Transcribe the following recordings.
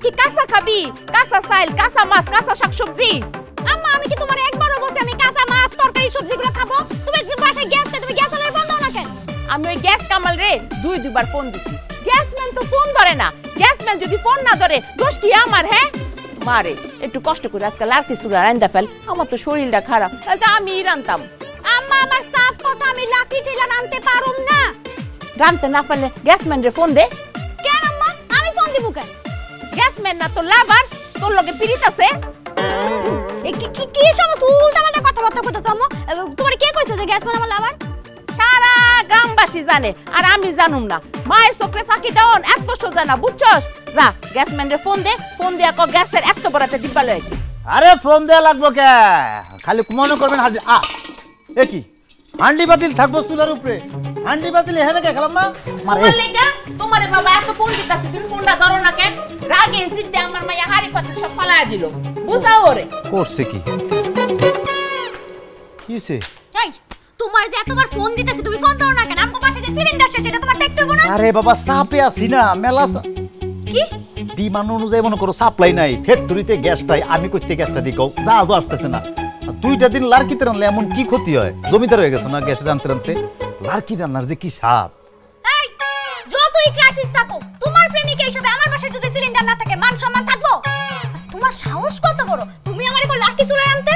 কি কাঁচা খাবি? কাঁচা চাল, কাঁচা মাছ, কাঁচা শাকসবজি। আম্মা আমি কি তোমার একবারও বলছি আমি কাঁচা মাছ তরকারি সবজিগুলো খাবো? তুমি বাসায় গ্যাস তুমি গ্যাস আলার বন্ধ না কেন? আমি ওই গ্যাস কামাল রে দুইবার ফোন দিছি, গ্যাসম্যান তো ফোন ধরে না। গ্যাসম্যান যদি ফোন না ধরে দোষ কি আমার? হ্যাঁ মারে একটু কষ্ট করে আজকে লাড়কি চুলা রান্দা ফেল, আমার তো শরীরটা খারাপ, তাহলে আমি রান্তাম। আম্মা আমার সাফ কথা, আমি লাঠি ঠেলা রানতে পারুম না। রানতে না পারলে গ্যাসম্যান রে ফোন দে। কেন আম্মা আমি ফোন দিব কেন? গ্যাসম্যান না তো লাভার, তোর লগে পিরিত আছে। কি সমস্ত উল্টাপাল্টা কথাবার্তা কইতাছ আম্মা? তোমার কে কইছে যে গ্যাসম্যান আমার লাভার? সারা গ্রামবাসী জানে আর আমি জানুম না। মায়ের চোখে ফাঁকি দেওয়ান এত সোজা না, বুঝছস? যা গ্যাসম্যান রে ফোন দে, ফোন দিয়া কো গ্যাসের এত বড় একটা ডিব্বা লই। আরে ফোন দেয়া লাগবো কে? খালি মনে করবেন হাজির। এ কি হান্ডি বাতিল থাকবো চুলার উপরে? হান্ডি বাতিল এখানে কে খেলাম না? তোমার লেগা তোমারে বাবা এত ফোন দিতাছে, তুমি ফোনটা ধরো না কেন? রাগে জিদ্দে আমার মাইয়া হাড়ি পাতিল সব ফালায়া দিল, বুঝাও ওরে। করছে কি? কিছে? এই তোমার যে এতবার ফোন দিতেছি তুমি ফোন ধরো না কেন? আমগো পাশে যে সিলিন্ডার শেষ এটা তোমার দেখতে হবে না? আরে বাবা চাপে আছি না, মেলা কি ডিমান্ড অনুযায়ী মনে করো সাপ্লাই নাই, ফ্যাক্টরিতে গ্যাসটাই আমি কইতে গ্যাসটা দিই কও জাহাজও আসতেছে না। দুইটা দিন লার্কিতে রান্নলে এমন কি ক্ষতি হয়? জমিদার হয়ে গেছে না গ্যাস রানতে রানতে। লার্কি রান্নার যে কি স্বাদ। এই যতই ক্রাইসিস থাকো তোমার প্রেমিকা হিসেবে আমার বাসায় যদি সিলিন্ডার না থাকে মান সম্মান থাকবো? তোমার সাহস কত বড়, তুমি আমারে কো লাঠি চুলা আনতে?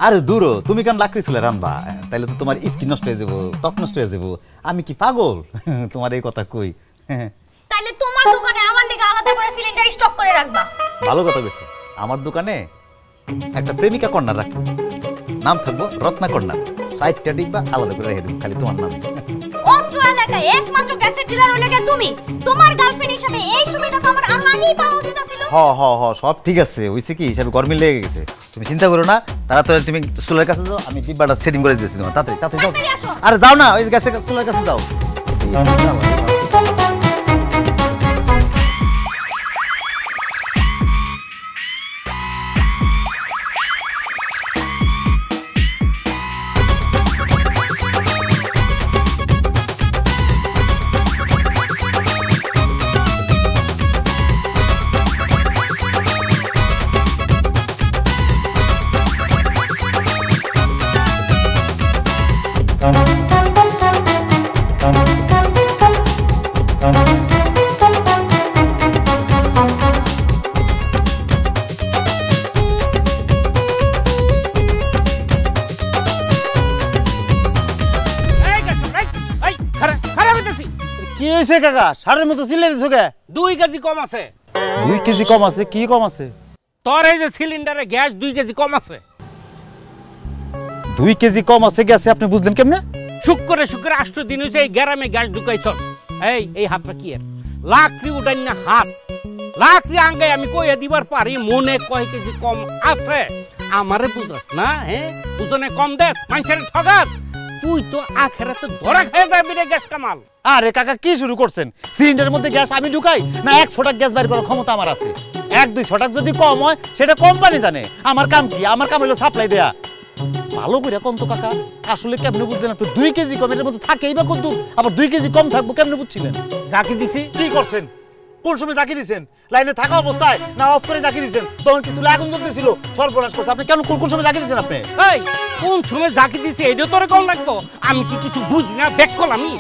আরে দূর, তুমি কেন লাকড়ি চুলে রান্না? তাইলে তো তোমার স্কিন নষ্ট হয়ে যাবো, ত্বক নষ্ট হয়ে যাবো। আমি কি পাগল তোমার এই কথা কই? তাইলে তোমার দোকানে আমার লাগি আলাদা করে সিলিন্ডার স্টক করে রাখবা। ভালো কথা কইছো। আমার দোকানে একটা প্রেমিকা কর্নার রাখবো, নাম থাকবো রত্না কর্নার। সাইডটা ডিব্বা আলাদা করে রেখে দেবো খালি তোমার নামে। অত্র এলাকায় একমাত্র গ্যাসের ডিলার হইলে তুমি, তোমার গার্লফ্রেন্ড হিসেবে এই সুবিধা তো আমার আগেই পাওয়া উচিত ছিল। সব ঠিক আছে, হইছে কি হিসাবে গরমি লেগে গেছে। তুমি চিন্তা করো না, তাড়াতাড়ি তুমি চুলার কাছে যাও, আমি ডিব্বাটা সেটিং করে দিয়েছি তোমার। তাড়াতাড়ি যাও। আরে যাও না, ওই গ্যাসের চুলার কাছে যাও। কাকা সারের মতো চিল্লাই দিছো কে? 2 কেজি কম আছে। 2 কেজি কম আছে? কি কম আছে? তোর এই যে সিলিন্ডারে গ্যাস 2 কেজি কম আছে। 2 কেজি কম আছে গ্যাসে আপনি বুঝলেন কেমনে? শুক্রে 8 দিন হইছে এই গ্রামে গ্যাস ঢুকাইছ। এই হাতটা কি এর? লাকড়ি উঠাই না হাত, লাকড়ি আঙ্গাই আমি কইয়া দিবার পারি মনে কয় কেজি কম আছে। আমারে বুঝাস না? হ্যাঁ বুঝনে কম দেস, মানুষের ঠগাস। তুই তো আখেরাতে ধরা খেয়ে যাবি রে গ্যাস কামাল। আরে কাকা কি শুরু করছেন? সিলিন্ডারের মধ্যে গ্যাস আমি ঢুকাই না? 1 ছটাক গ্যাস বাইর করার ক্ষমতা আমার আছে। 1-2 ছটাক যদি কম হয় সেটা কোম্পানি জানে। আমার কাম কি? আমার কাম হলো সাপ্লাই দেয়া। ভালো করে কোন তো কাকা আসলে কেমনে বুঝলেন আপনি? 2 কেজি কম এর মধ্যে থাকেই বা কত? আবার 2 কেজি কম থাকবো কেমনে বুঝছিলেন? জাকি দিছি। কি করছেন? কোন সময় জাকি দিছেন? লাইনে থাকা অবস্থায় না অফ করে জাকি দিছেন? তখন কিছু আগুন জ্বলতেছিল, সর্বনাশ করছে। আপনি কেন কোন সময় জাকি দিছেন আপনি? এই কোন সময় জাকি দিছি এটা তোরে কোন লাগবো? আমি কি কিছু বুঝি না? ব্যাক কল আমি।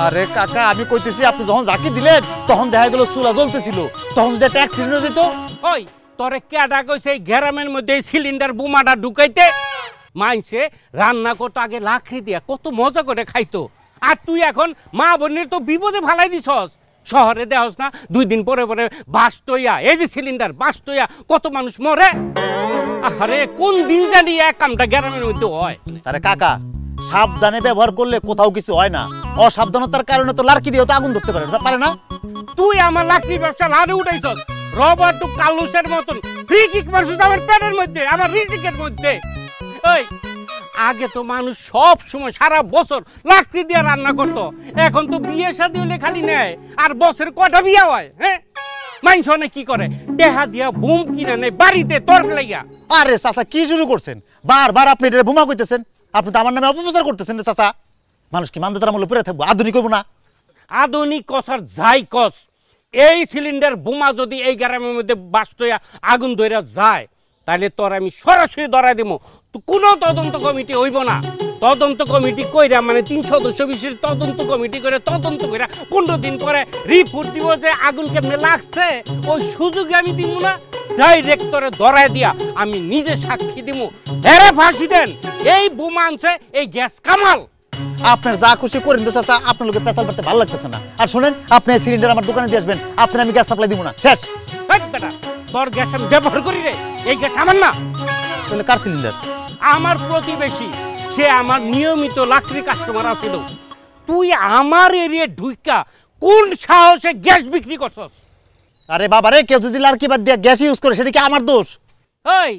আরে কাকা আমি কইতেছি আপনি যখন জাকি দিলেন তখন দেখা গেল চুলা জ্বলতেছিল, তখন যদি একটা অ্যাক্সিডেন্ট হয়ে যেত। ওই তোরে কেডা কইছে এই গ্রামের মধ্যে সিলিন্ডার বোমাটা ঢুকাইতে? মাইছে রান্না করতে আগে লাকড়ি দিয়া কত মজা করে খাইতো। আর তুই এখন মা বোনের তো বিপদে ফালাই দিছস। শহরে দেহস না 2 দিন পরে পরে বাস তৈয়া, এই যে সিলিন্ডার বাস তৈয়া কত মানুষ মরে। আরে কোন দিন জানি এক কামটা গ্রামের মধ্যে হয়? আরে কাকা সাবধানে ব্যবহার করলে কোথাও কিছু হয় না। অসাবধানতার কারণে তো লাকড়ি দিয়ে তো আগুন ধরতে পারে না? তুই আমার লাকড়ির ব্যবসা লাড়ে উঠাইছস রবার্ট কার্লোসের মতন। ফ্রি কিক মারছিস আমার পেটের মধ্যে, আমার রিজিকের মধ্যে। ওই আগে তো মানুষ সব সময় সারা বছর লাকড়ি দিয়ে রান্না করতো। এখন তো বিয়ে শাদী হলে খালি নেয়। আর বছরে কয়টা বিয়ে হয়? হ্যাঁ মানুষ অনেক কি করে টেহা দিয়া বুম কিনে নেয় বাড়িতে তর্ক লাইয়া। আরে চাচা কি শুরু করছেন? বারবার আপনি এটা বোমা কইতেছেন। আপনি তো আমার নামে অপপ্রচার করতেছেন রে চাচা। মানুষ কি মানতে তার মূল্য পড়ে থাকবো? আধুনিক হবো না? আধুনিক কস আর যাই কস, এই সিলিন্ডার বোমা যদি এই গ্রামের মধ্যে বাস্ট হইয়া আগুন ধরে যায় তাহলে তোর আমি সরাসরি ধরাই দেবো। তো কোনো তদন্ত কমিটি হইব না। তদন্ত কমিটি কইরা মানে 3 সদস্য বিশিষ্ট তদন্ত কমিটি করে তদন্ত কইরা 15 দিন পরে রিপোর্ট দিব যে আগুন কেমনে লাগছে। ওই সুযোগে আমি দিব না, ডাইরেক্ট তোরে ধরাই দিয়া আমি নিজে সাক্ষী দিব। এরে ফাঁসি দেন, এই বোমা আনছে এই গ্যাস কামাল। আপনার যা খুশি করেন তো চাচা, আপনার লোকে পেশাল করতে ভালো লাগতেছে না। আর শুনেন, আপনি সিলিন্ডার আমার দোকানে দিয়ে আসবেন, আপনার আমি গ্যাস সাপ্লাই দিব না। শেষ। বেটা তোর গ্যাস আমি ব্যবহার করি রে, এই গ্যাস আমার না। তাহলে কার সিলিন্ডার? আমার প্রতিবেশী, সে আমার নিয়মিত লাকড়ি কাস্টমার আছিল। তুই আমার এরিয়া ঢুইকা কোন সাহসে গ্যাস বিক্রি করছস? আরে বাবা রে, কেউ যদি লাড়কি বাদ দিয়ে গ্যাস ইউজ করে সেটা কি আমার দোষ? ওই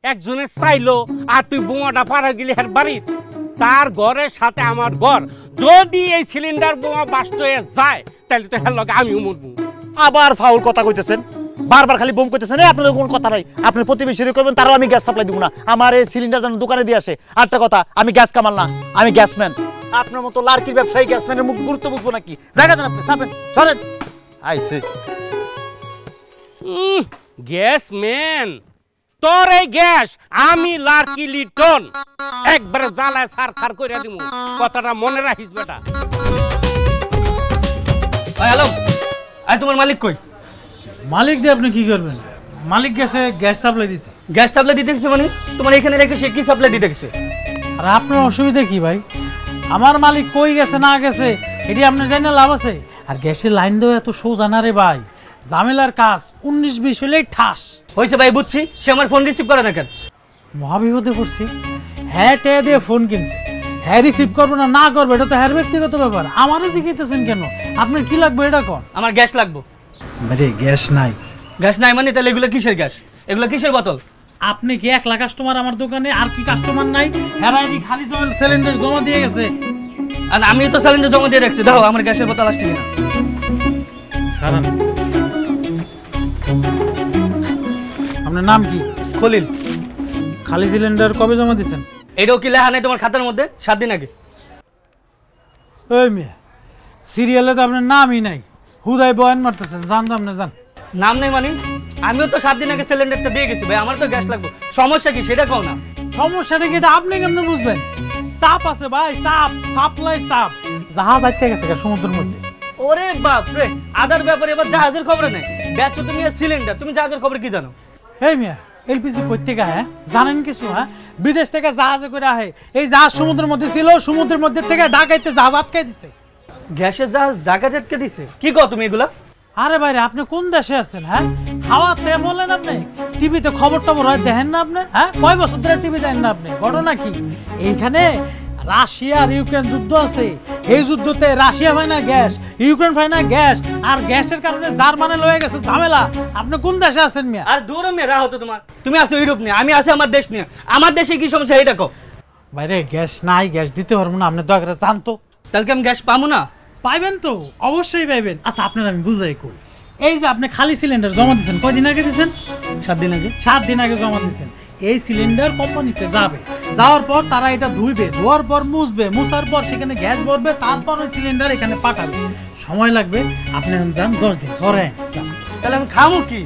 একজনের চাইলো আর তুই বোমাটা পাড়া গেলি আর বাড়ির তার ঘরের সাথে আমার ঘর, যদি এই সিলিন্ডার বোমা বাস্ট হয়ে যায় তাহলে তো হ্যাঁ লগে আমিও মরবো। আবার ফাউল কথা কইতেছেন, বারবার খালি বোম কইতেছেন। আপনাদের কোনো কথা নাই, আপনার প্রতিবেশীরা কইবেন তারাও আমি গ্যাস সাপ্লাই দিব না। আমার এই সিলিন্ডার যেন দোকানে দিয়ে আসে। আরেকটা কথা, আমি গ্যাস কামাল না, আমি গ্যাসম্যান। আপনার মতো লাড়কির ব্যবসায়ী গ্যাসম্যানের মুখ গুরুত্ব বুঝবো নাকি? জায়গা দেন আপনি, চাপেন, সরেন। আইছে গ্যাসম্যান, তোর এই গ্যাস আমি লার্কি লিটন একবারে জ্বালায় সার খার করে দিব। কথাটা মনে রাখিস বেটা। হ্যালো, আরে তোমার মালিক কই? মালিক দিয়ে আপনি কি করবেন? মালিক গেছে গ্যাস সাপ্লাই দিতে। গ্যাস সাপ্লাই দিতে গেছে মানে? তোমার এখানে রেখে সে কি সাপ্লাই দিতে গেছে? আর আপনার অসুবিধা কি ভাই? আমার মালিক কই গেছে না গেছে এটি আপনার জানি না লাভ আছে? আর গ্যাসের লাইন দেওয়া এত সোজা না রে ভাই, ঝামেলার কাজ। 19-20 হলেই ঠাস হয়েছে ভাই, বুঝছি। সে আমার ফোন রিসিভ করে না কেন? মহাবিপদে পড়ছি। হ্যাঁ টে দিয়ে ফোন কিনছে, হ্যাঁ রিসিভ করবো না না করবো এটা তো হ্যাঁ ব্যক্তিগত ব্যাপার। আমারও জিজ্ঞেসেন কেন? আপনার কি লাগবে এটা কোন? আমার গ্যাস লাগবে। আরে গ্যাস নাই? গ্যাস নাই মানে তাহলে এগুলো কিসের গ্যাস? এগুলো কিসের বোতল? আপনি কি একলা কাস্টমার আমার দোকানে? আর কি কাস্টমার নাই? হ্যাঁ খালি সিলিন্ডার জমা দিয়ে গেছে। আর আমি তো সিলিন্ডার জমা দিয়ে রাখছি। দাও আমার গ্যাসের বোতল আসছে কিনা। আপনার নাম কি? খলিল। খালি সিলিন্ডার কবে জমা দিচ্ছেন? এটাও কি লেখা নেই তোমার খাতার মধ্যে? 7 দিন আগে। ওই মেয়ে, সিরিয়ালে তো আপনার নামই নাই, হুদাই বয়ান মারতেছেন। জানতাম না, জান নাম নেই মানে? আমিও তো 7 দিন আগে সিলিন্ডারটা দিয়ে গেছি ভাই, আমার তো গ্যাস লাগবে। সমস্যা কি সেটা কও না। সমস্যাটা কি এটা আপনি কেমনে বুঝবেন? চাপ আছে ভাই, চাপ, সাপ্লাই চাপ। জাহাজ আটকে গেছে সমুদ্রের মধ্যে। ওরে বাপ রে, আদার ব্যাপারে এবার জাহাজের খবর নেই। বেচো তুমি সিলিন্ডার, তুমি জাহাজের খবর কি জানো? এই মিয়া, এলপিজি কই থেকে হ্যাঁ জানেন কিছু? হ্যাঁ, বিদেশ থেকে জাহাজে করে আহে। এই জাহাজ সমুদ্রের মধ্যে ছিল, সমুদ্রের মধ্যে থেকে ঢাকাইতে জাহাজ আটকে দিছে। গ্যাসের জাহাজ ঢাকা আটকে দিছে? কি কও তুমি এগুলা? আরে ভাই আপনি কোন দেশে আছেন? হ্যাঁ, হাওয়াতে বলেন আপনি? টিভিতে খবর টবর হয় দেখেন না আপনি? হ্যাঁ, কয় বছর ধরে টিভি দেখেন না আপনি? ঘটনা কি? এইখানে রাশিয়া আর ইউক্রেন যুদ্ধ আছে। এই যুদ্ধতে রাশিয়া পায় না গ্যাস, ইউক্রেন পায় না গ্যাস, আর গ্যাসের কারণে জার্মানি লয়ে গেছে ঝামেলা। আপনি কোন দেশে আছেন মিয়া? আর দূর মিয়া রাহ তো তোমার। তুমি আছো ইউরোপ নিয়ে, আমি আছি আমার দেশ নিয়ে। আমার দেশে কি সমস্যা এটা কও। ভাইরে গ্যাস নাই, গ্যাস দিতে পারবো না। আপনি দয়া করে জানতো তাহলে কি আমি গ্যাস পাবো না? পাইবেন তো, অবশ্যই পাইবেন। আচ্ছা আপনার আমি বুঝাই কই। এই যে আপনি খালি সিলিন্ডার জমা দিচ্ছেন, কয়দিন আগে দিচ্ছেন? 7 দিন আগে। 7 দিন আগে জমা দিচ্ছেন। এই সিলিন্ডার কোম্পানিতে যাবে, যাওয়ার পর তারা এটা ধুইবে, ধোয়ার পর মুছবে, মুছার পর সেখানে গ্যাস ভরবে, তারপর ওই সিলিন্ডার এখানে পাঠাবে। সময় লাগবে। আপনি এখন যান, 10 দিন পরে যান। তাহলে আমি খামু কি?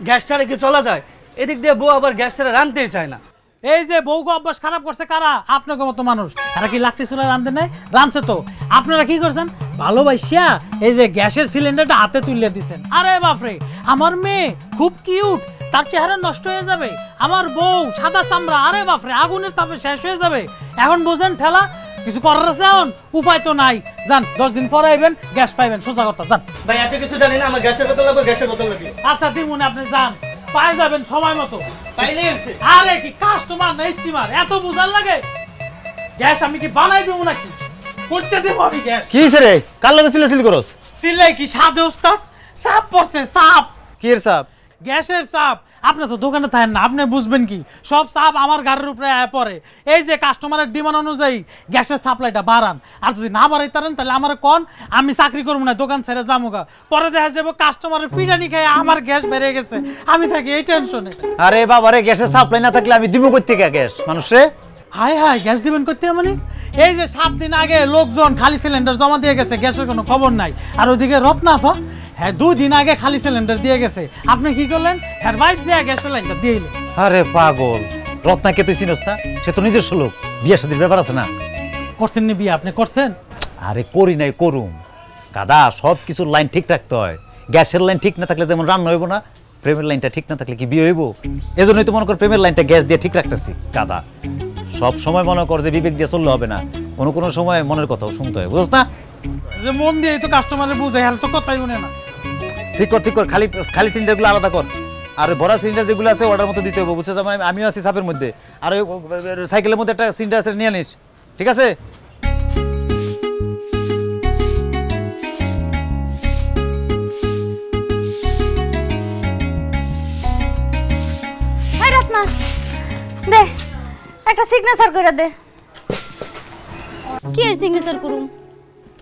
গ্যাস ছাড়া কি চলা যায়? এদিক দিয়ে বউ আবার গ্যাস ছাড়া রাঁধতেই চায় না। এই যে বউকে অভ্যাস খারাপ করছে কারা? আপনাকে মতো মানুষ। তারা কি লাকড়ি চুলা রাঁধতে নেই? রাঁধছে তো। আপনারা কি করছেন? ভালোবাসিয়া এই যে গ্যাসের সিলিন্ডারটা হাতে তুলে দিচ্ছেন। আরে বাপরে, আমার মেয়ে খুব কিউট, তার চেহারা নষ্ট হয়ে যাবে। আমার বউ সাদা চামড়া, আরে বাপরে আগুনের তাপে শেষ হয়ে যাবে। এখন বুঝেন ঠেলা? কিছু করার আছে এখন? উপায় তো নাই। যান, 10 দিন পরে আইবেন, গ্যাস পাইবেন, সোজা কথা। যান ভাই, এত কিছু জানি না। আমার গ্যাসের বোতল লাগবে, গ্যাসের বোতল লাগবে। আচ্ছা দিমুন, আপনি যান, পাই যাবেন সময় মতো। পাইলেই হচ্ছে। আরে কি কাস্টমার না স্টিমার, এত বুঝার লাগে? গ্যাস আমি কি বানাই দেবো নাকি? করতে দেবো আমি গ্যাস। কি রে, কার লাগে সিলাসিলি করস? সিলাই কি সাদে ওস্তাদ? চাপ পড়ছে, চাপ। কি এর চাপ? গ্যাসের চাপ। আপনি তো দোকানে থাকেন না, আপনি বুঝবেন কি? সব চাপ আমার গাড়ির উপরে পড়ে। এই যে কাস্টমারের ডিমান্ড অনুযায়ী গ্যাসের সাপ্লাইটা বাড়ান। আর যদি না বাড়াইতারেন তাহলে আমার কোন, আমি চাকরি করবো না, দোকান ছেড়ে যাবো। পরে দেখা যাবো কাস্টমারের ফিডানি খাই আমার গ্যাস বেড়ে গেছে, আমি থাকি এই টেনশনে। আরে বাবা রে, গ্যাসের সাপ্লাই না থাকলে আমি দিব কই থেকে গ্যাস মানুষে? হাই হাই, গ্যাস দিবেন করতে মানে? এই যে 7 দিন আগে লোকজন খালি সিলিন্ডার জমা দিয়ে গেছে, গ্যাসের কোনো খবর নাই। আর ওইদিকে রত্নাফা, হ্যাঁ 2 দিন আগে খালি সিলিন্ডার দিয়ে গেছে, আপনি কি করলেন? হ্যাঁ ভাই যে গ্যাস সিলিন্ডার দিয়ে দিলেন। আরে পাগল, রত্নাকে তুই চিনস না? সে তো নিজস্ব লোক, বিয়ে শাদীর ব্যাপার আছে না। করছেন নি বিয়ে আপনি? করছেন? আরে করি নাই, করুম। গাদা, সব কিছুর লাইন ঠিক রাখতে হয়। গ্যাসের লাইন ঠিক না থাকলে যেমন রান্না হইব না, প্রেমের লাইনটা ঠিক না থাকলে কি বিয়ে হইব? এজন্যই তো মনে কর প্রেমের লাইনটা গ্যাস দিয়ে ঠিক রাখতেছি। গাদা, সব সময় মনে কর যে বিবেক দিয়ে চললে হবে না, কোনো কোনো সময় মনের কথাও শুনতে হয়, বুঝছ না? যে মন দিয়ে তো কাস্টমারে বুঝে, হেল তো কথাই শুনে না। ঠিক কর, খালি খালি সিলিন্ডারগুলো আলাদা কর। আর ভরা সিলিন্ডার যেগুলো আছে অর্ডার মতো দিতে হবে, বুঝছো? যেমন আমিও আছি সাপের মধ্যে, আর ওই সাইকেলের মধ্যে একটা সিলিন্ডার আছে, নিয়ে নিস, ঠিক আছে? রত্না দে একটা সিগনেচার করে দে। কি এর সিগনেচার করুম?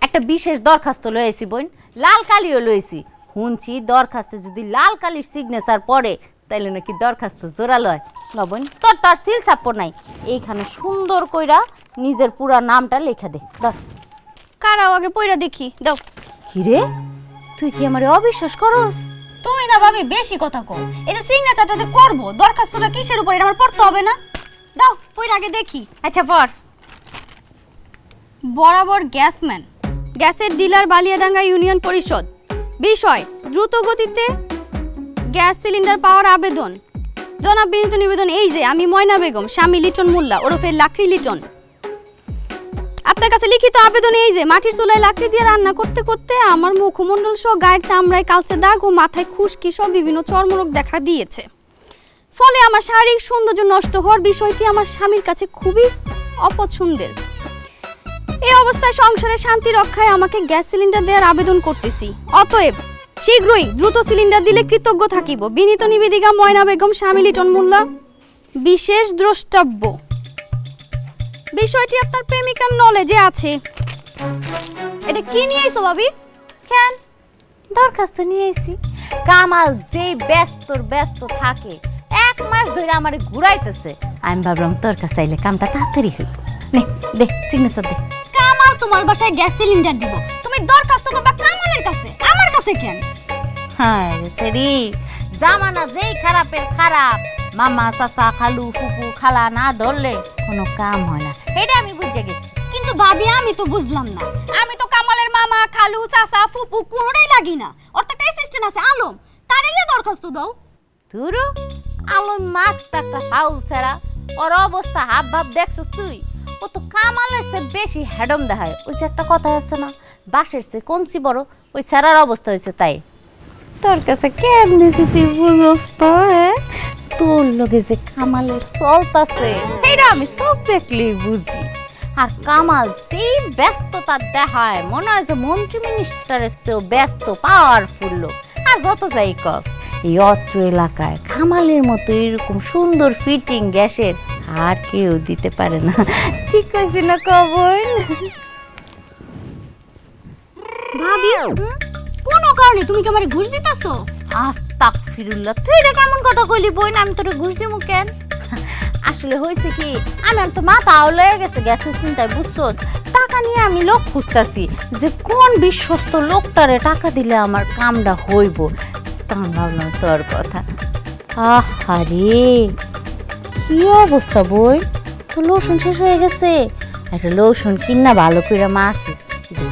একটা বিশেষ দরখাস্ত লইছি বোন, লাল কালিও লইছি। শুনছি দরখাস্তে যদি লাল কালির সিগনেচার পড়ে তাইলে নাকি দরখাস্ত জোরা লয়। লবণ তোর তো আর সিল সাপোর নাই, এইখানে সুন্দর কইরা নিজের পুরা নামটা লেখা দে। ধর কারাও আগে পইরা দেখি দাও। কি রে, তুই কি আমারে অবিশ্বাস করস? তুমি না ভাবি বেশি কথা কও। এই যে সিগনেচারটা যে করব, দরখাস্তটা কিসের উপর, এটা আমার পড়তে হবে না? দাও পইরা আগে দেখি। আচ্ছা পড়। বরাবর গ্যাসম্যান, গ্যাসের ডিলার বালিয়াডাঙ্গা ইউনিয়ন পরিষদ। বিষয় দ্রুত গতিতে গ্যাস সিলিন্ডার পাওয়ার আবেদন। জনাব বিনীত নিবেদন, এই যে আমি ময়না বেগম, স্বামী লিটন মোল্লা ওরফে লাকড়ি লিটন, আপনার কাছে লিখিত আবেদন এই যে মাটির চুলায় লাকড়ি দিয়ে রান্না করতে করতে আমার মুখমণ্ডল সহ গায়ের চামড়ায় কালচে দাগ ও মাথায় খুশকি সহ বিভিন্ন চর্মরোগ দেখা দিয়েছে। ফলে আমার শারীরিক সৌন্দর্য নষ্ট হওয়ার বিষয়টি আমার স্বামীর কাছে খুবই অপছন্দের। এই অবস্থায় সংসারে শান্তি রক্ষায় আমাকে গ্যাস সিলিন্ডার দেওয়ার আবেদন করতেছি। অতএব শীঘ্রই দ্রুত সিলিন্ডার দিলে কৃতজ্ঞ থাকিব। বিনীত নিবেদিকা ময়না বেগম, স্বামী লিটন মোল্লা। বিশেষ দ্রষ্টব্য, বিষয়টি আপনার প্রেমিকার নলেজে আছে। এটা কি নিয়ে আইছো ভাবি? কেন দরখাস্ত নিয়ে আইছি। কামাল যে ব্যস্ত থাকে, 1 মাস ধরে আমারে ঘুরাইতেছে। আমি ভাবলাম তোর কাছে আইলে কামটা তাড়াতাড়ি হইব। নে দে সিগনেচার দে। কামাল তোমার বাসায় গ্যাস সিলিন্ডার দিব, তুমি দরখাস্ত করবা কামালের কাছে, আমার কাছে কেন? হ্যাঁ সেরি, জামানা যেই খারাপের খারাপ, মামা চাচা খালু ফুফু খালা না ধরলে কোনো কাম হয় না, এটা আমি বুঝে গেছি। কিন্তু ভাবি আমি তো বুঝলাম না, আমি তো কামালের মামা খালু চাচা ফুফু কোনোটাই লাগি না। ওর তো একটা অ্যাসিস্ট্যান্ট আছে আলম, তার এগিয়ে দরখাস্ত দাও। ধুরু, আলম মাস্ত একটা ফাউল ছাড়া, ওর অবস্থা হাব ভাব দেখছিস তুই? ও তো কামালের চেয়ে বেশি হ্যাডম দেখায়। ওই যে একটা কথা আছে না, বাঁশের চেয়ে কঞ্চি বড়, ওই ছাড়ার অবস্থা হয়েছে তাই। তোর কাছে কেন দিছি তুই বুঝস তো? তোর লগে যে কামালের চলতাছে এটা আমি সব দেখলেই বুঝি। আর কামাল যেই ব্যস্ততা দেখায়, মনে হয় যে মন্ত্রী মিনিস্টারের চেয়েও ব্যস্ত, পাওয়ারফুল লোক। আর যত যাই কস, এই অত্র এলাকায় কামালের মতো এরকম সুন্দর ফিটিং গ্যাসের আর কেউ দিতে পারে না। ঠিক কইছি না কবন? ভাবি কোন কারণে তুমি কি আমারে ঘুষ দিতাছো? আস্তাগফিরুল্লাহ, তুই এটা কেমন কথা কইলি বই? না আমি তোরে ঘুষ দিমু কেন? আসলে হইছে কি, আমি তো মাথা আউলে গেছে গ্যাসের চিন্তায়, বুঝছস? টাকা নিয়ে আমি লোক খুঁজতাছি যে কোন বিশ্বস্ত লোকটারে টাকা দিলে আমার কামটা হইব। তখন ভাবলাম তোর কথা। আহারে কি অবস্থা বই, তো লসুন শেষ হয়ে গেছে। একটা লসুন কিনা ভালো করে মাখিস,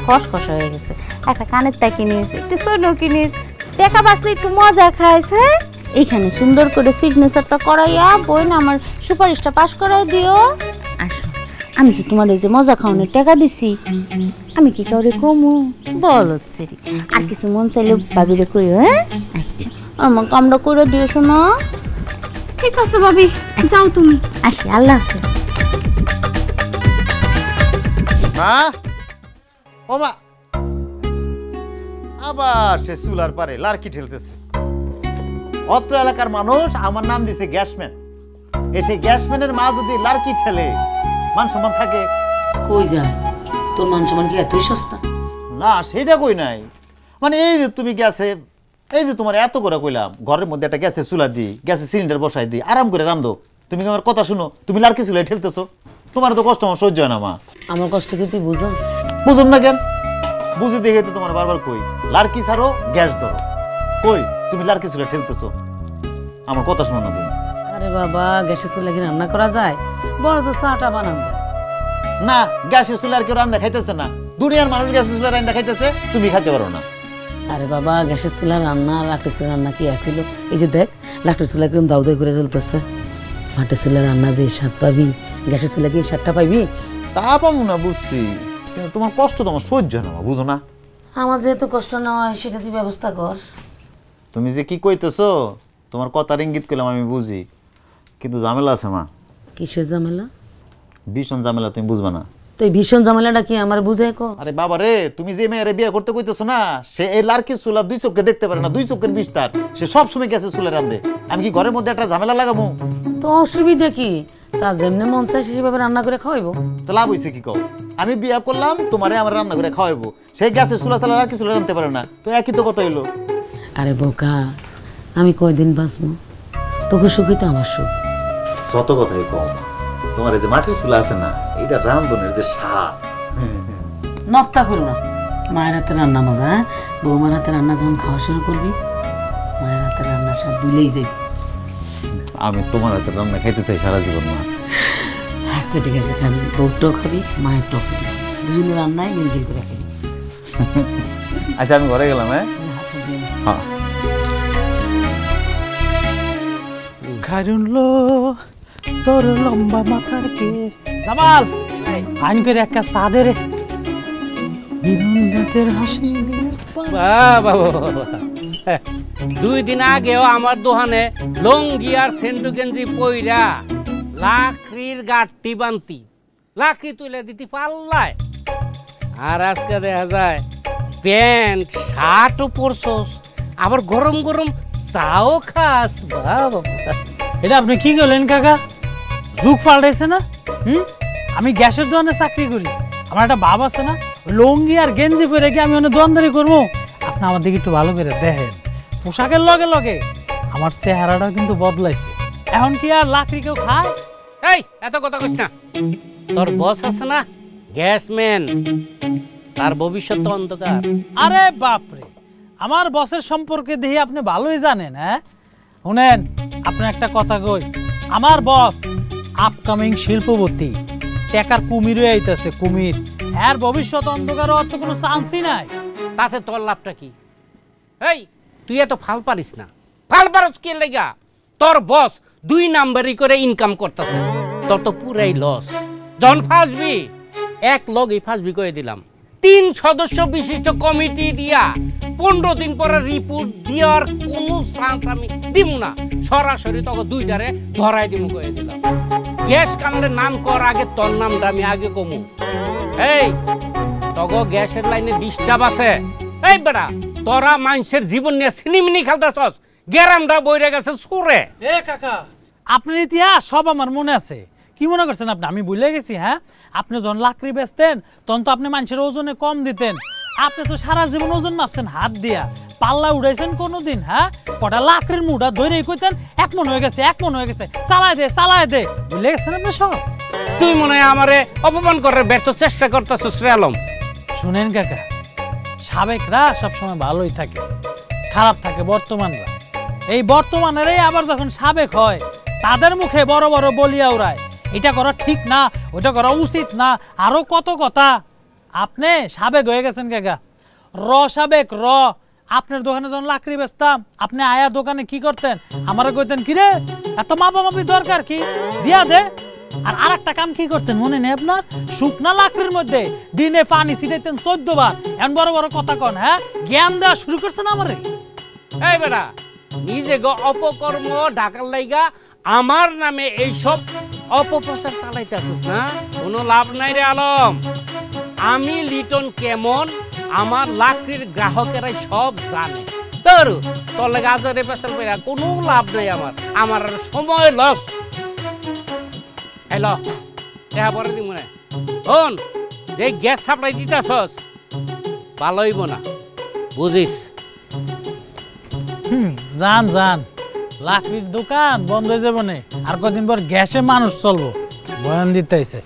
খসখসা হয়ে গেছে। একটা কানের তা কিনিস, একটা সোনো কিনিস, টাকা বাঁচলে একটু মজা খাইছে। এইখানে সুন্দর করে সিগনেচারটা করাইয়া বই না আমার সুপারিশটা পাস করাই দিও। আসো, আমি যে তোমার এই যে মজা খাওয়ানোর টাকা দিছি, আমি কি কাউরে কমু? বল সেরি, আর কিছু মন চাইলে ভাবিরে কইও। হ্যাঁ আচ্ছা, আমার কামটা করে দিও শোনো। ঠিক আছে ভাবি, যাও তুমি। আসি, আল্লাহ হাফেজ। মা, ও মা, আবার সে চুলার পারে লারকি ঠেলতেছে। অত্র এলাকার মানুষ আমার নাম দিছে গ্যাসম্যান। এসে গ্যাসম্যানের মা যদি লারকি ঠেলে, মান সম্মান থাকে? কই যায় তোর মান সম্মান কি এতই সস্তা? না সেটা কই নাই, মানে এই যে তুমি গ্যাসে, এই যে তোমার এত করে কইলাম ঘরের মধ্যে একটা গ্যাসের চুলা দিই, গ্যাসের সিলিন্ডার বসাই দিই, আরাম করে রান্ধো, তুমি আমার কথা শুনো, তুমি লারকি চুলায় ঠেলতেছো। তোমার তো কষ্ট আমার সহ্য হয় না মা। আমার কষ্ট কি তুই বুঝস? বুঝুন না কেন? বুঝি দেখে তো তোমার বারবার কই লাড়কি ছাড়ো গ্যাস ধরো। কই তুমি লাড়কি চুলা ঠেলতেছো? আমার কথা শোনো না তুমি। আরে বাবা গ্যাসের চুলা কি রান্না করা যায়? বড় তো চাটা বানান যায় না। গ্যাসের চুলা আর কেউ রান্না খাইতেছে না, দুনিয়ার মানুষ গ্যাসের চুলা রান্না খাইতেছে, তুমি খাইতে পারো না। আরে বাবা গ্যাসের চুলা রান্না আর লাকড়ির চুলা রান্না কি এক হইলো? এই যে দেখ লাকড়ির চুলা কিরকম দাউ দাউ করে চলতেছে, মাটির চুলা রান্না যে স্বাদ পাবি গ্যাসের চুলা কি স্বাদটা পাইবি? তা পাবো না বুঝছি, কিন্তু তোমার কষ্ট তোমার সহ্য না, বুঝো না? আমার যেহেতু কষ্ট না হয় সেটা তুই ব্যবস্থা কর। তুমি যে কি কইতেছো তোমার কথার ইঙ্গিত করলাম আমি বুঝি, কিন্তু ঝামেলা আছে মা। কিসের ঝামেলা? ভীষণ ঝামেলা, তুমি বুঝবা না। তো এই ভীষণ ঝামেলাটা কি আমার বুঝাই কো? আরে বাবা রে, তুমি যে মেয়েরে বিয়ে করতে কইতেছো না, সে এই লাড়কির চুলা দুই চোখে দেখতে পারে না, দুই চোখের বিস্তার, সে সব সময় গ্যাসের চুলা রান্ধে। আমি কি ঘরের মধ্যে একটা ঝামেলা লাগাবো? তো অসুবিধা কি? তা যেমনি মন চায় সেভাবে রান্না করে খাওয়াইবো। তো লাভ হইছে কি কও? আমি বিয়ে করলাম তোমারে, আমার রান্না করে খাওয়াইবো, সেই গ্যাসের চুলা চালা লাড়কির চুলা রান্ধতে পারে না, তো একই তো কথা হইলো। আরে বোকা, আমি কয়দিন বাঁচবো? তোকে সুখই তো আমার সুখ। যত কথাই কম, তোমার এই যে মাটির চুলা আছে না, এইটা রান্ধনের যে স্বাদ। নকটা করো না, মায়ের হাতে রান্না মজা। হ্যাঁ, বৌমার হাতে রান্না যখন খাওয়া শুরু করবি মায়ের হাতে রান্না সব ভুলেই যাবি। আমি তোমার হাতে রান্না খাইতে চাই সারা জীবন মা। আচ্ছা ঠিক আছে, খাবি, বউটাও খাবি মায়ের টাও খাবি, দুজনে রান্নায় মিলজিল করে খাবি। আচ্ছা আমি ঘরে গেলাম। হ্যাঁ হ্যাঁ। ঘাড়ুনলো তোর লম্বা মাথার কেশ। জামাল আইন করে একটা চা দে রে। বিনোদাতের হাসি বাবা, 2 দিন আগেও আমার দোকানে লঙ্গি আর সেন্টু গেঞ্জি পইরা লাকড়ির গাঁটটি বানতি, লাকড়ি তুলে দিতে পাল্লায়, আর আজকে দেখা যায় প্যান্ট শার্টও পরছস, আবার গরম গরম চাও খাস। বাবা, এটা আপনি কি করলেন কাকা? যুগ পাল্টাইছে না? আমি গ্যাসের দোকানে চাকরি করি, আমার একটা ভাব আছে না, লঙ্গি আর গেঞ্জি পরে কি আমি অনেক দোকানদারি করবো? আপনি আমার দিকে একটু ভালো করে দেখেন, পোশাকের লগে লগে আমার চেহারাটাও কিন্তু বদলাইছে। এখন কি আর লাকড়ি কেউ খায়? এই এত কথা কইস না, তোর বস আছে না গ্যাসম্যান, তার ভবিষ্যৎ তো অন্ধকার। আরে বাপরে, আমার বসের সম্পর্কে দেখি আপনি ভালোই জানেন। হ্যাঁ শুনেন, আপনার একটা কথা কই, আমার বস আপকামিং শিল্পপতি, টাকার কুমির হয়ে আইতেছে, কুমির। এর ভবিষ্যৎ অন্ধকার হওয়ার তো কোনো চান্সই নাই। তাতে তোর লাভটা কি? এই তুই এত ফাল পারিস না, ফাল পারস কি লেগা? তোর বস 2 নাম্বারই করে ইনকাম করতেছে, তোর তো পুরাই লস। যখন ফাঁসবি এক লগেই ফাঁসবি করে দিলাম, 3 সদস্য বিশিষ্ট কমিটি দিয়া 15 দিন পরে রিপোর্ট দেওয়ার কোনো চান্স আমি দিব না, সরাসরি তোকে 2টারে ধরাই দিব করে দিলাম। গ্যাস কামড়ে নাম কর আগে, তোর নামটা আমি আগে কমু। এই তগো গ্যাসের লাইনে ডিস্টার্ব আছে। এই বেটা, তোরা মানুষের জীবন নিয়ে সিনিমিনি খেলতেছস, গ্যারামটা বইরে গেছে সুরে। এ কাকা, আপনার ইতিহাস সব আমার মনে আছে। কি মনে করছেন আপনি আমি ভুলে গেছি? হ্যাঁ, আপনি যখন লাকড়ি বেচতেন তখন তো আপনি মানুষের ওজনে কম দিতেন। আপনি তো সারা জীবন ওজন মাপছেন হাত দিয়া, পাল্লা উড়াইছেন কোনোদিন? হ্যাঁ, কটা লাকড়ির মুঠা ধরেই কইতেন 1 মণ হয়ে গেছে, 1 মণ হয়ে গেছে, চালায় দে চালায় দে। ভুলে গেছেন আপনি সব? তুই মনে হয় আমারে অপমান করার ব্যর্থ চেষ্টা করতেছিস রে আলম। শুনেন কাকা, সাবেকরা সবসময় ভালোই থাকে, খারাপ থাকে বর্তমানরা। এই বর্তমানেরই আবার যখন সাবেক হয় তাদের মুখে বড় বড় বলিয়া উড়ায়, এটা করা ঠিক না, ওটা করা উচিত না, আরো কত কথা। আপনি সাবেক হয়ে গেছেন কাকা, সাবেক। আপনার দোকানে যখন লাকড়ি বেচতাম আপনি আয়া দোকানে কি করতেন? আমারে কইতেন কি রে এত মাপামাপি দরকার কি, দিয়া দে। আর আরেকটা কাম কি করতেন মনে নেই আপনার? শুকনা লাকড়ির মধ্যে দিনে পানি ছিটাইতেন 14 বার। এমন বড় বড় কথা কন, হ্যাঁ, জ্ঞান দেওয়া শুরু করছেন আমারে। এই বেটা, নিজে অপকর্ম ঢাকার লাইগা আমার নামে এইসব অপপ্রচার চালাইতেছিস না, কোনো লাভ নাই রে আলম। আমি লিটন কেমন আমার লাকড়ির গ্রাহকেরাই সব জানে। তোর লাগে আজরে পেছাল পেরা কোনো লাভ নাই আমার, আমার সময় লস। হ্যালো, দেখা পরে দি মনে হন যে গ্যাস সাপ্লাই দিতেছস ভালো হইব না, বুঝিস? জান জান, লাকড়ির দোকান বন্ধ হয়ে যাবো না, আর কদিন পর গ্যাসে মানুষ চলবো, বয়ান দিতে আইছে।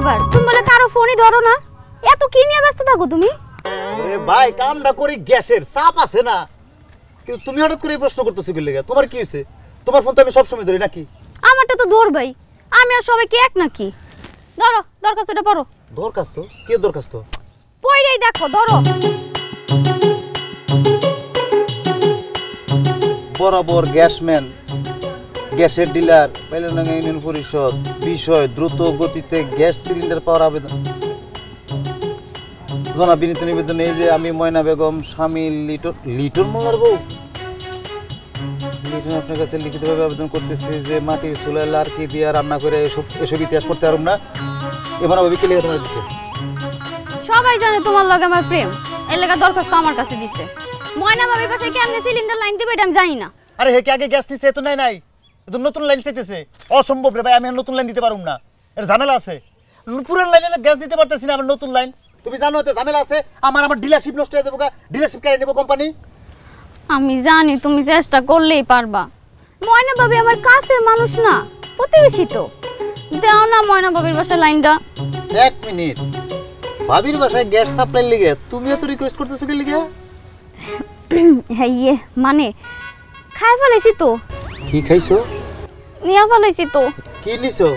আবার তুমি বলে কারো ফোনই ধরো না, এত কি নিয়ে ব্যস্ত থাকো তুমি? আরে ভাই কামটা করি গ্যাসের চাপ আছে না, কিন্তু তুমি হঠাৎ করে এই প্রশ্ন করতেছো কি লাগা? তোমার কি হইছে? তোমার ফোন তো আমি সব সময় ধরি নাকি? আমারটা তো ধরবাই, আমি আর সবাই কি এক নাকি? ধরো দরখাস্তটা পড়ো। দরখাস্ত? কি দরখাস্ত? পড়েই দেখো, ধরো। বরাবর গ্যাসম্যান, গ্যাসের ডিলার, পাইলনডাঙ্গা ইউনিয়ন পরিষদ, বিষয় দ্রুত গতিতে গ্যাস সিলিন্ডার পাওয়ার আবেদন। জনাব বিনীত নিবেদন এই যে আমি ময়না বেগম স্বামী লিটন মোল্লার বউ লিটন আপনার কাছে লিখিতভাবে আবেদন করতেছি যে মাটির চুলায় লার্কি দিয়ে রান্না করে এসব ইতিহাস পড়তে পারুম না, এবার আমি কি লিখে তোমার দিচ্ছে? সবাই জানে তোমার লগে আমার প্রেম, এর লাগা দরখাস্ত আমার কাছে দিছে। ময়না ভাবির বাসায় কেমনে সিলিন্ডার লাইন দিবে এটা আমি জানি না। আরে হে কি আগে গ্যাস নিছে? এত নাই এত নতুন লাইন চাইতেছে, অসম্ভব রে ভাই, আমি আর নতুন লাইন দিতে পারুম না, এর ঝামেলা আছে। পুরান লাইনে গ্যাস দিতে পারতেছি না, আমার নতুন লাইন, তুমি জানো এতে ঝামেলা আছে। আমার ডিলারশিপ নষ্ট হয়ে যাবো, ডিলারশিপ কেড়ে নেবো কোম্পানি। আমি জানি তুমি চেষ্টা করলেই পারবা, ময়না ভাবি আমার কাছের মানুষ না, প্রতিবেশী তো। দাও না ময়না ভাবির বাসায় লাইনটা। এক মিনিট, ভাবির বাসায় গ্যাস সাপ্লাই লিগে তুমি এত রিকোয়েস্ট করতেছো কি লিগে? হ্যাঁ ইয়ে মানে খাই ফেলাইছি তো। কি খাইছো? নিয়া ফেলাইছি তো। কি নিছো?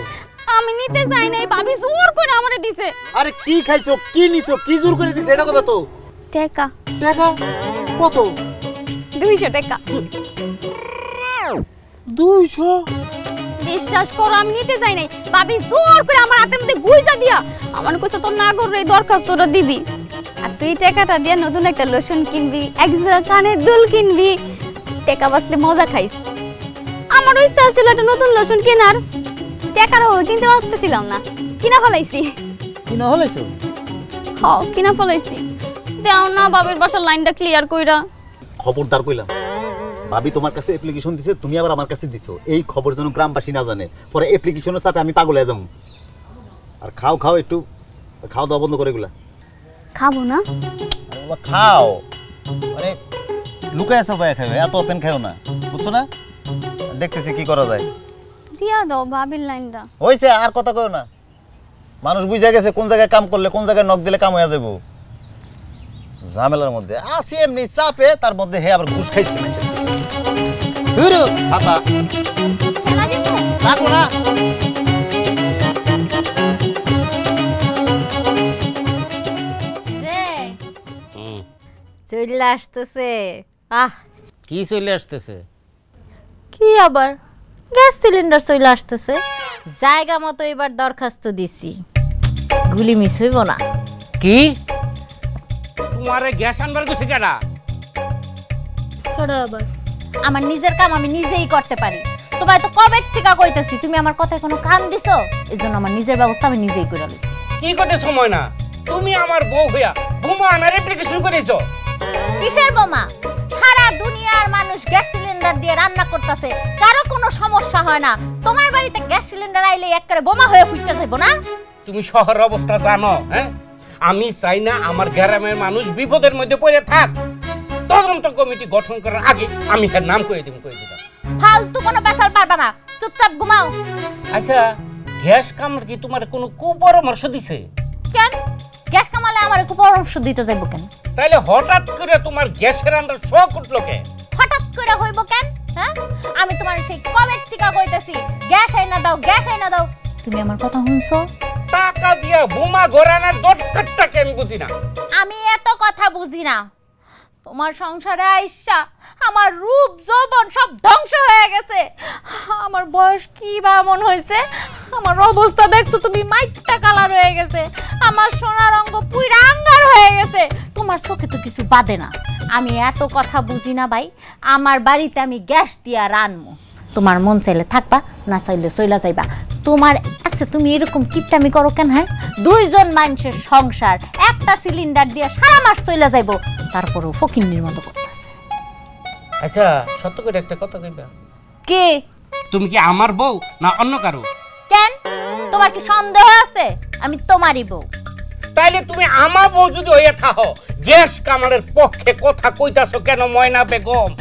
আমি নিতে যাই নাই, ভাবি জোর করে আমারে দিছে। আরে কি খাইছো, কি নিছো, কি জোর করে দিছে এটা কবে? তো টাকা। টাকা কত? 200 টাকা। 200? বিশ্বাস করো আমি নিতে যাই নাই, ভাবি জোর করে আমার হাতের মধ্যে গুইজা দিয়া আমার কইছে তোর না করে দরখাস্তটা দিবি, আর তুই টাকাটা দিয়া নতুন একটা লোশন কিনবি, এক জোড়া কানের দুল কিনবি, টাকা বাঁচলে মজা খাইস। আমারও ইচ্ছা ছিল একটা নতুন লোশন কেনার, টাকার অভাবে কিনতে পারতেছিলাম না, কিনা ফেলাইছি। কিনা হলাইছো? হ্যাঁ কিনা ফেলাইছি। দাও না বাবির বাসার লাইনটা ক্লিয়ার কইরা। খবরদার কইলাম, ভাবি তোমার কাছে অ্যাপ্লিকেশন দিছে, তুমি আবার আমার কাছে দিছো, এই খবর যেন গ্রামবাসী না জানে, পরে অ্যাপ্লিকেশনের চাপে আমি পাগল হয়ে যাবো। আর খাও একটু, খাওয়া দাওয়া বন্ধ করে এগুলা। খাবো না? আরে বাবা খাও, মানে লুকায় আছো ভাই, খাও এত ওপেন খাও না, বুঝছো না? দেখতেছি কি করা যায়। দিয়া দাও বাবির লাইনটা। হইছে, আর কথা কও না, মানুষ বুঝে গেছে কোন জায়গায় কাম করলে কোন জায়গায় নক দিলে কাম হয়ে যাবো। ঝামেলার মধ্যে আছি এমনি চাপে, তার মধ্যে হে আবার ঘুষ খাইছে মানুষের ধুরু খাতা রাখো না। চলে আসতেছে। কি চলে আসতেছে? কি আবার গ্যাস সিলিন্ডার চলে আসতেছে, জায়গা মতো এবার দরখাস্ত দিছি, গুলি মিস হইব না। কি তোমারে গ্যাস আনবার গেছে কেডা? আবার আমার নিজের কাম আমি নিজেই করতে পারি, তোমায় তো কবে থেকে কইতেছি, তুমি আমার কথায় কোনো কান দিছো, এজন্য আমার নিজের ব্যবস্থা আমি নিজেই করে লইছি। কি করতে সময় না, তুমি আমার বউ হইয়া বোমা আনার অ্যাপ্লিকেশন করেছো। কিসের বোমা? সারা দুনিয়ার মানুষ গ্যাস সিলিন্ডার দিয়ে রান্না করতেছে, কারো কোনো সমস্যা হয় না, তোমার বাড়িতে গ্যাস সিলিন্ডার আইলে একবারে বোমা হয়ে ফুটতে যাইবো না? তুমি শহরের অবস্থা জানো? হ্যাঁ, আমি চাই না আমার গ্রামের মানুষ বিপদের মধ্যে পড়ে থাক। তদন্ত কমিটি গঠন করার আগে আমি এর নাম কয়ে দিতাম। ফালতু কোনো বেসাল পারবা না, চুপচাপ ঘুমাও। আচ্ছা, গ্যাস কামার কি তোমার কোনো কুপরামর্শ দিছে? কেন গ্যাস কামালে আমার কুপরামর্শ দিতে যাইব কেন? তাইলে হঠাৎ করে তোমার গ্যাসের আন্দার শখ উঠলো কেন? হঠাৎ করে হইব কেন? হ্যাঁ, আমি তোমার সেই কবে থেকে কইতেছি গ্যাস আইনা দাও, গ্যাস আইনা দাও, তুমি আমার কথা শুনছো? টাকা দিয়া বোমা গড়ানোর দরকারটা কেন বুঝি না। আমি এত কথা বুঝি না, তোমার সংসারে আইসা আমার রূপ যৌবন সব ধ্বংস হয়ে গেছে, আমার বয়স কি বা এমন হয়েছে, আমার অবস্থা দেখছো তুমি, মাইটটা কালার হয়ে গেছে, আমার সোনার অঙ্গ পুইরা আঙ্গার হয়ে গেছে, তোমার চোখে তো কিছু বাদে না। আমি এত কথা বুঝি না ভাই, আমার বাড়িতে আমি গ্যাস দিয়া রানমু, তোমার মন চাইলে থাকবা, না চাইলে চইলা যাইবা। তোমার আচ্ছা তুমি এরকম কিপটামি করো কেন? হ্যাঁ, দুইজন মানুষের সংসার একটা সিলিন্ডার দিয়ে সারা মাস চইলা যাইবো, তারপরও ফকিন্নির মতো করতেছে। আচ্ছা সত্য করে একটা কথা কইবা, কে তুমি কি আমার বউ না অন্য কারো? কেন তোমার কি সন্দেহ আছে আমি তোমারই বউ? তাইলে তুমি আমার বউ যদি হইয়া থাকো, গ্যাস কামারের পক্ষে কথা কইতাছো কেন ময়না বেগম?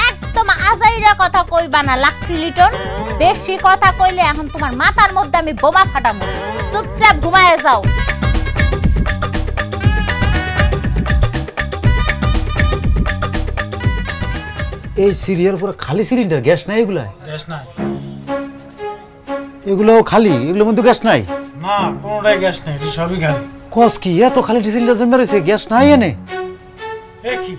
একদম আজাইরা কথা কইবা না লাকড়ি লিটন, বেশি কথা কইলে এখন তোমার মাথার মধ্যে আমি বোমা ফাটাবো। চুপচাপ ঘুমায় যাও। এই সিরিয়াল পুরো খালি সিলিন্ডার, গ্যাস নাই এগুলা? গ্যাস নাই এগুলো খালি, এগুলোর মধ্যে গ্যাস নাই? না, কোনোটাই গ্যাস নাই, সবই খালি। কস কি এত খালি সিলিন্ডার জমে রয়েছে, গ্যাস নাই এনে? এ কি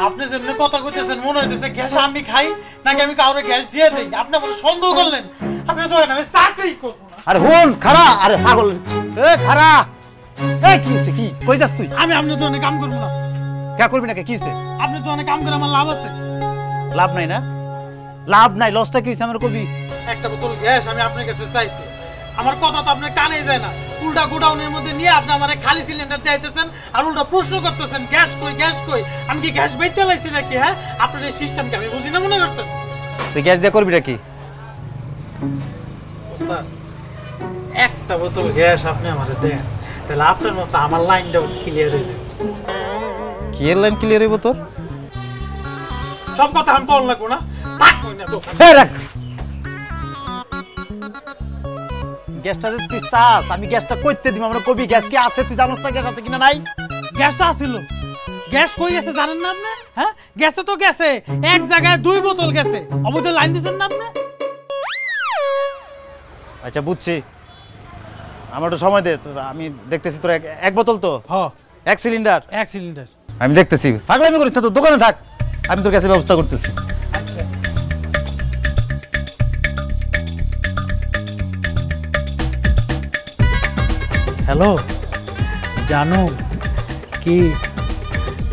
আপনি যেমনি কথা কইতেছেন মনে হইতেছে গ্যাস আমি খাই নাকি আমি কাউরে গ্যাস দিয়ে দেই? আপনি আমার সন্দেহ করলেন। আপনি তো আমি চাকরি করব না। আরে হন খারা, আরে পাগল, এ খারা, এ কি হইছে? কি কই যাস তুই? আমি আপনার দোকানে কাম করব না। কে করবি না? কি হইছে? আপনি দোকানে কাম করে আমার লাভ আছে? লাভ নাই না? লাভ নাই, লসটা কি হইছে আমার কবি? একটা বোতল গ্যাস আমি আপনার কাছে চাইছি, আমার কথা তো আপনার কানে যায় না। উল্টা গোডাউনের মধ্যে নিয়ে আপনি আমার খালি সিলিন্ডার দিতেছেন আর উল্টা প্রশ্ন করতেছেন গ্যাস কই, গ্যাস কই। আমি কি গ্যাস বেচ চালাইছি নাকি? হ্যাঁ, আপনার এই সিস্টেমকে আমি বুঝি না মনে করছেন? তুই গ্যাস দিয়ে করবিটা কি? ওস্তাদ, একটা বোতল গ্যাস আপনি আমারে দেন, তাহলে আপনার মতো আমার লাইনটাও ক্লিয়ার হয়ে যাবে। কি এর লাইন ক্লিয়ার হইব তোর? সব কথা আমি বল লাগবো না, থাক কই না দোকান। এই রাখ গ্যাসটা, যে তুই চাস আমি গ্যাসটা কইতে দিব, আমরা কবি গ্যাস কি আছে? তুই জানোস না গ্যাস আছে কিনা নাই? গ্যাসটা আছিল, গ্যাস কই গেছে জানেন না আপনি? হ্যাঁ, গেছে তো গেছে, এক জায়গায় 2 বোতল গেছে, অবৈধ লাইন দিছেন না আপনি? আচ্ছা বুঝছি, আমার একটু সময় দে, আমি দেখতেছি। তোর এক বোতল তো? হ্যাঁ, এক সিলিন্ডার? এক সিলিন্ডার। আমি দেখতেছি, পাগলামি করিস না, তোর দোকানে থাক, আমি তোর কাছে ব্যবস্থা করতেছি। আচ্ছা, হ্যালো জানু, কি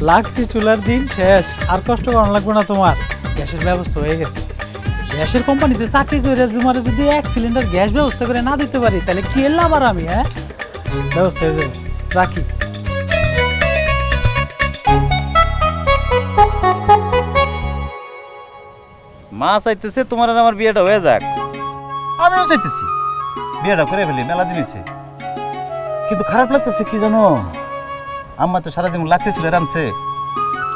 লাকড়ি চুলার দিন শেষ, আর কষ্ট করা লাগবে না তোমার, গ্যাসের ব্যবস্থা হয়ে গেছে। গ্যাসের কোম্পানিতে চাকরি করে তোমার যদি 1 সিলিন্ডার গ্যাস ব্যবস্থা করে না দিতে পারি তাহলে কি এলাম আর আমি? হ্যাঁ, ব্যবস্থা হয়ে যাবে, রাখি। মা চাইতেছে তোমার আর আমার বিয়েটা হয়ে যাক, আমিও চাইতেছি বিয়েটা করে ফেলি, মেলা দিন হয়েছে। কিন্তু খারাপ লাগতেছে কি জানো, আম্মা তো সারাদিন লাকড়ি চুলে রাঁধছে,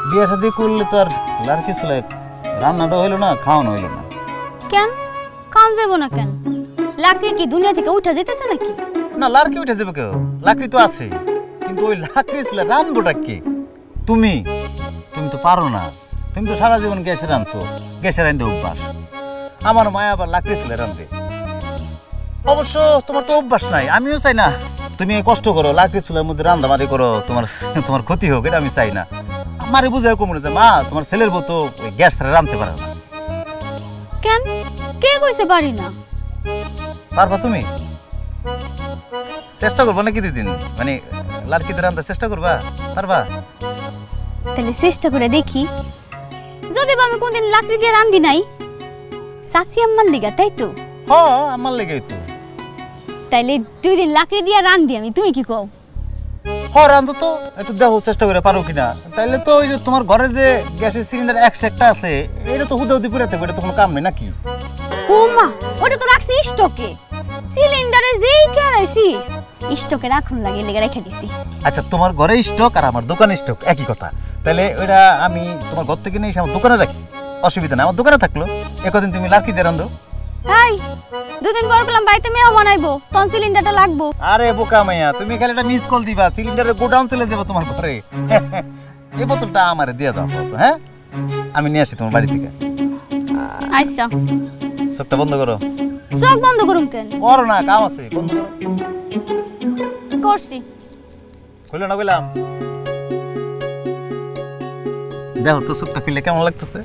বিয়ে শাদী করলে তো আর লাকড়ি চুলে রান্নাটা হইলো না, খাওয়ানো হইলো না। কেন কাম যাবো না কেন? লাকড়ি কি দুনিয়া থেকে উঠে যেতেছে নাকি? না, লাকড়ি উঠে যাবে কেউ, লাকড়ি তো আছে, কিন্তু ওই লাকড়ি চুলে রাঁধবোটা কি? তুমি তুমি তো পারো না, তুমি তো সারা জীবন গ্যাসে রাঁধছো, গ্যাসে রাঁধতে অভ্যাস। আমার মায়া আবার লাকড়ি চুলে রাঁধবে। অবশ্য তোমার তো অভ্যাস নাই, আমিও চাই না তুমি কষ্ট করো, লাকড়ি চুলের মধ্যে রান্দাবাড়ি করো, তোমার ক্ষতি হোক, এটা আমি চাই না। আমারে বুঝায় কমনে যে মা তোমার ছেলের বউ তো ওই গ্যাস ছাড়া রাঁধতে পারে না। কেন, কে কইছে পারি না? পারবা তুমি? চেষ্টা করবো নাকি দিদিন, মানে লাকড়িতে রান্ধার চেষ্টা করবা? পারবা? তাহলে চেষ্টা করে দেখি, যদি আমি কোনদিন লাকড়ি দিয়ে রান্ধি নাই, চাচি আম্মার লিগা, তাই তো? হ্যাঁ, আমার লেগেই তো। তাইলে 2 দিন লাকড়ি দিয়ে রান্ধি আমি, তুমি কি কও? হ্যাঁ, রান্ধো তো, একটু দেখো চেষ্টা করে পারো কিনা। তাইলে তো ওই যে তোমার ঘরে যে গ্যাসের সিলিন্ডার একটা আছে, এটা তো হুদাহুদি পুরে থাকবে, এটা তো কোনো কাম নেই নাকি? ও মা, ওটা তো রাখছি স্টকে, সিলিন্ডারে যেই কেরাইছিস স্টকে রাখুন লাগে, লেগে রেখে দিছি। আচ্ছা, তোমার ঘরে স্টক আর আমার দোকানে স্টক একই কথা, তাহলে ওইটা আমি তোমার ঘর থেকে নিয়ে এসে আমার দোকানে রাখি, অসুবিধা নেই, আমার দোকানে থাকলো। একদিন তুমি লাকড়ি দিয়ে রান্ধো। হাই, 2 দিন পর বললাম বাড়িতে মেহমান আইবো, তখন সিলিন্ডারটা লাগবো। আরে বোকা মাইয়া, তুমি খালি একটা মিস কল দিবা, সিলিন্ডারের গোডাউন চলে যাবো তোমার ঘরে। এই বোতলটা আমারে দিয়ে দাও, হ্যাঁ, আমি নিয়ে আসি তোমার বাড়ি থেকে। আচ্ছা, চোখটা বন্ধ করো। চোখ বন্ধ করুম কেন? করো না, কাম আছে, বন্ধ করো। করছি। খুলে না বললাম, দেখো তো চোখটা খুলে কেমন লাগতেছে।